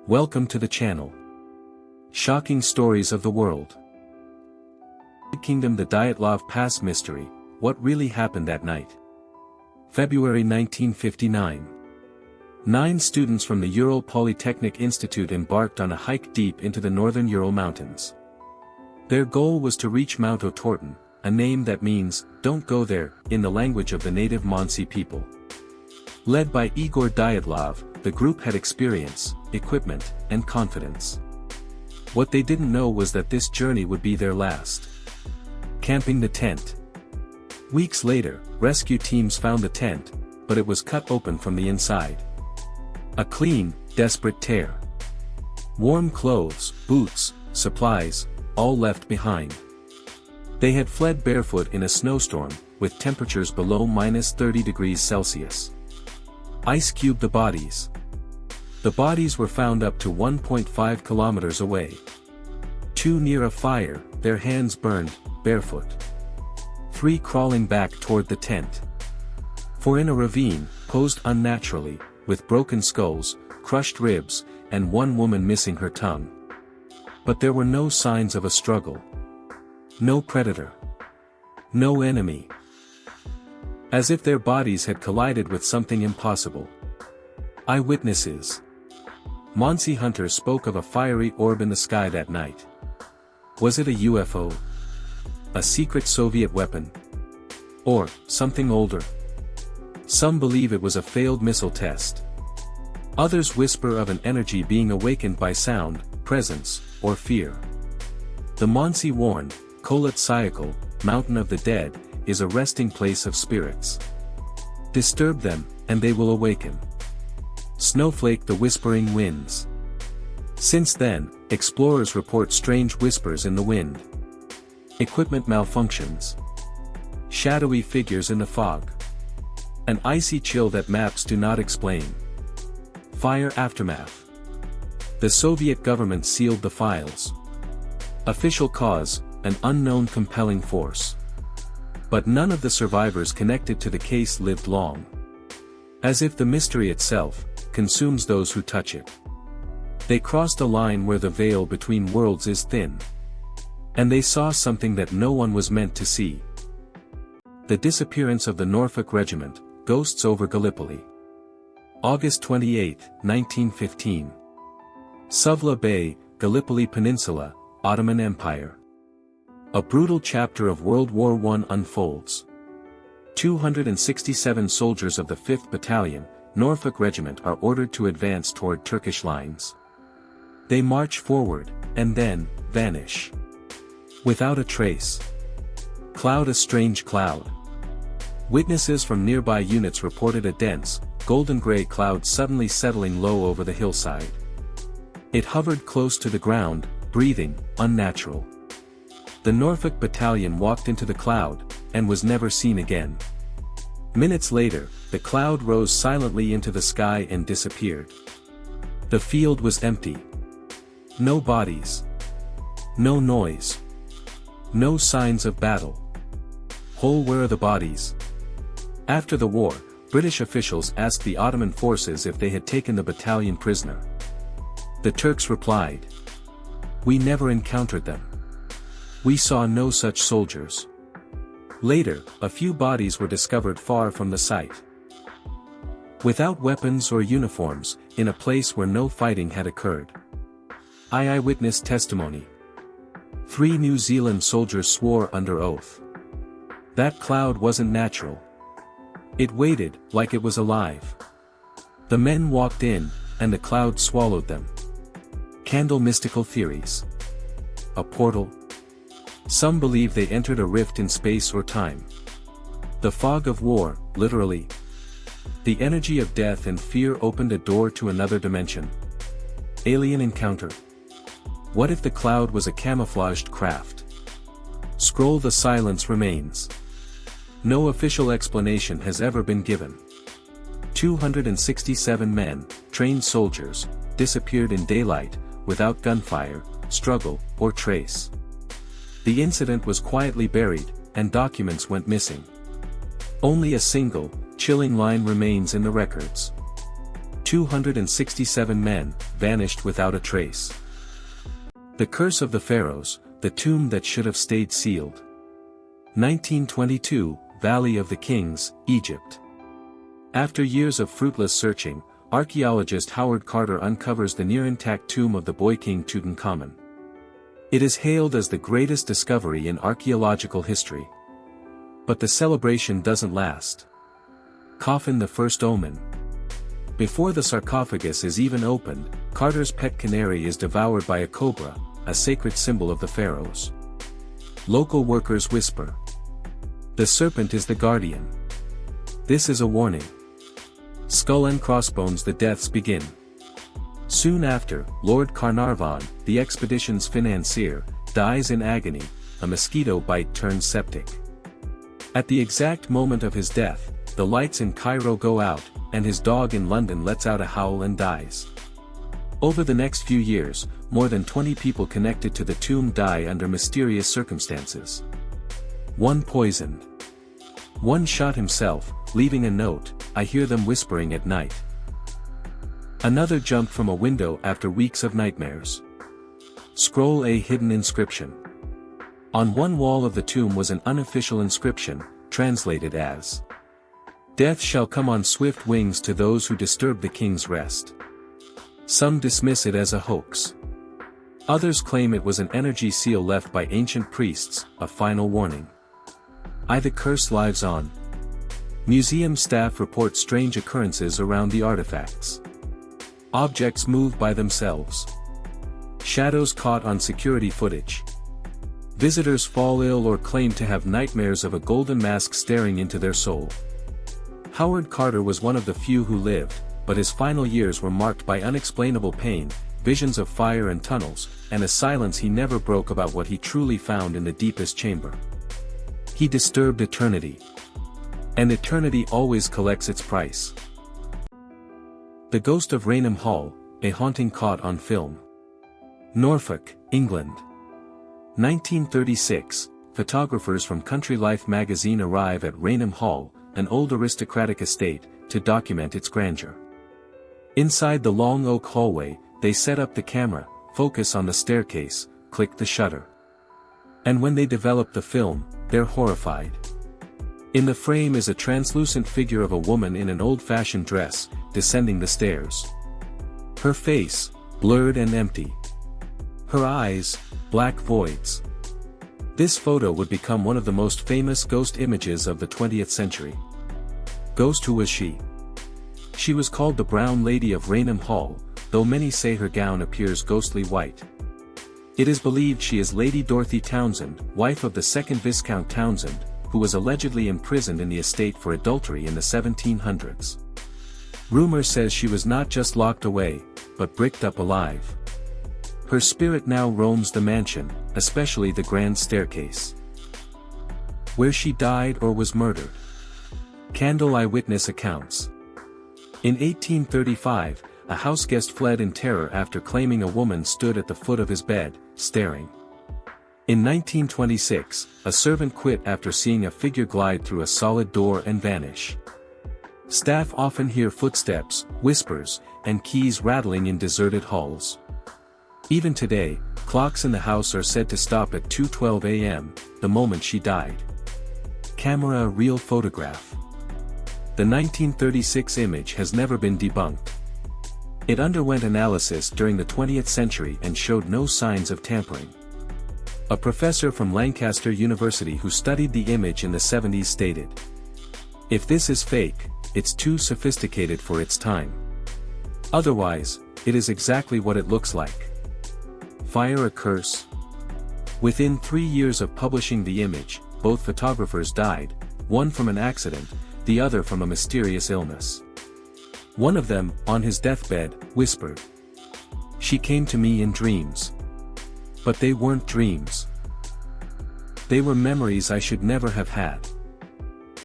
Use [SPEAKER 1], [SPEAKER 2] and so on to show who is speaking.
[SPEAKER 1] Welcome to the channel. Shocking stories of the world. Kingdom, the Dyatlov Pass mystery. What really happened that night? February 1959. 9 students from the Ural Polytechnic Institute embarked on a hike deep into the northern Ural Mountains. Their goal was to reach Mount Otorten, a name that means, "Don't go there," in the language of the native Monsey people. Led by Igor Dyatlov, the group had experience, equipment, and confidence. What they didn't know was that this journey would be their last. Camping the tent. Weeks later, rescue teams found the tent, but it was cut open from the inside. A clean, desperate tear. Warm clothes, boots, supplies, all left behind. They had fled barefoot in a snowstorm, with temperatures below -30°C. Ice-cubed the bodies. The bodies were found up to 1.5 kilometers away. 2 near a fire, their hands burned, barefoot. 3 crawling back toward the tent. 4 in a ravine, posed unnaturally, with broken skulls, crushed ribs, and 1 woman missing her tongue. But there were no signs of a struggle. No predator. No enemy. As if their bodies had collided with something impossible. Eyewitnesses. Monsey hunters spoke of a fiery orb in the sky that night. Was it a UFO? A secret Soviet weapon? Or, something older? Some believe it was a failed missile test. Others whisper of an energy being awakened by sound, presence, or fear. The Monsey warned, Kholat Syakhl, Mountain of the Dead, is a resting place of spirits. Disturb them, and they will awaken. Snowflake, the whispering winds. Since then, explorers report strange whispers in the wind. Equipment malfunctions. Shadowy figures in the fog. An icy chill that maps do not explain. Fire aftermath. The Soviet government sealed the files. Official cause, an unknown compelling force. But none of the survivors connected to the case lived long. As if the mystery itself consumes those who touch it. They crossed a line where the veil between worlds is thin. And they saw something that no one was meant to see. The disappearance of the Norfolk Regiment, Ghosts over Gallipoli. August 28, 1915. Suvla Bay, Gallipoli Peninsula, Ottoman Empire. A brutal chapter of World War I unfolds. 267 soldiers of the 5th Battalion, Norfolk Regiment are ordered to advance toward Turkish lines. They march forward, and then, vanish. Without a trace. Cloud, a strange cloud. Witnesses from nearby units reported a dense, golden-gray cloud suddenly settling low over the hillside. It hovered close to the ground, breathing, unnatural. The Norfolk Battalion walked into the cloud, and was never seen again. Minutes later, the cloud rose silently into the sky and disappeared. The field was empty. No bodies. No noise. No signs of battle. Where are the bodies? After the war, British officials asked the Ottoman forces if they had taken the battalion prisoner. The Turks replied, "We never encountered them. We saw no such soldiers." Later, a few bodies were discovered far from the site. Without weapons or uniforms, in a place where no fighting had occurred. Eyewitness testimony. 3 New Zealand soldiers swore under oath. That cloud wasn't natural. It waited, like it was alive. The men walked in, and the cloud swallowed them. Candle mystical theories. A portal? Some believe they entered a rift in space or time. The fog of war, literally. The energy of death and fear opened a door to another dimension. Alien encounter. What if the cloud was a camouflaged craft? Scroll, the silence remains. No official explanation has ever been given. 267 men, trained soldiers, disappeared in daylight, without gunfire, struggle, or trace. The incident was quietly buried, and documents went missing. Only a single, chilling line remains in the records. 267 men, vanished without a trace. The Curse of the Pharaohs, the tomb that should have stayed sealed. 1922, Valley of the Kings, Egypt. After years of fruitless searching, archaeologist Howard Carter uncovers the near-intact tomb of the boy king Tutankhamun. It is hailed as the greatest discovery in archaeological history. But the celebration doesn't last. Coffin: the first omen. Before the sarcophagus is even opened, Carter's pet canary is devoured by a cobra, a sacred symbol of the pharaohs. Local workers whisper. The serpent is the guardian. This is a warning. Skull and crossbones, the deaths begin. Soon after, Lord Carnarvon, the expedition's financier, dies in agony, a mosquito bite turns septic. At the exact moment of his death, the lights in Cairo go out, and his dog in London lets out a howl and dies. Over the next few years, more than 20 people connected to the tomb die under mysterious circumstances. One poisoned. One shot himself, leaving a note, "I hear them whispering at night." Another jumped from a window after weeks of nightmares. Scroll: a hidden inscription. On one wall of the tomb was an unofficial inscription, translated as, "Death shall come on swift wings to those who disturb the king's rest." Some dismiss it as a hoax. Others claim it was an energy seal left by ancient priests, a final warning. The curse lives on. Museum staff report strange occurrences around the artifacts. Objects move by themselves. Shadows caught on security footage. Visitors fall ill or claim to have nightmares of a golden mask staring into their soul. Howard Carter was one of the few who lived, but his final years were marked by unexplainable pain, visions of fire and tunnels, and a silence he never broke about what he truly found in the deepest chamber. He disturbed eternity. And eternity always collects its price. The Ghost of Rainham Hall, a haunting caught on film. Norfolk, England. 1936, photographers from Country Life magazine arrive at Rainham Hall, an old aristocratic estate, to document its grandeur. Inside the long oak hallway, they set up the camera, focus on the staircase, click the shutter. And when they develop the film, they're horrified. In the frame is a translucent figure of a woman in an old-fashioned dress, descending the stairs. Her face, blurred and empty. Her eyes, black voids. This photo would become one of the most famous ghost images of the 20th century. Ghost: who was she? She was called the Brown Lady of Rainham Hall, though many say her gown appears ghostly white. It is believed she is Lady Dorothy Townsend, wife of the second Viscount Townsend, who was allegedly imprisoned in the estate for adultery in the 1700s. Rumor says she was not just locked away, but bricked up alive. Her spirit now roams the mansion, especially the grand staircase. Where she died or was murdered. Candle eyewitness accounts. In 1835, a houseguest fled in terror after claiming a woman stood at the foot of his bed, staring. In 1926, a servant quit after seeing a figure glide through a solid door and vanish. Staff often hear footsteps, whispers, and keys rattling in deserted halls. Even today, clocks in the house are said to stop at 2:12 a.m., the moment she died. Camera: real photograph. The 1936 image has never been debunked. It underwent analysis during the 20th century and showed no signs of tampering. A professor from Lancaster University who studied the image in the 70s stated, "If this is fake, it's too sophisticated for its time. Otherwise, it is exactly what it looks like." Fire: a curse? Within 3 years of publishing the image, both photographers died, one from an accident, the other from a mysterious illness. One of them, on his deathbed, whispered, "She came to me in dreams." But they weren't dreams. They were memories I should never have had.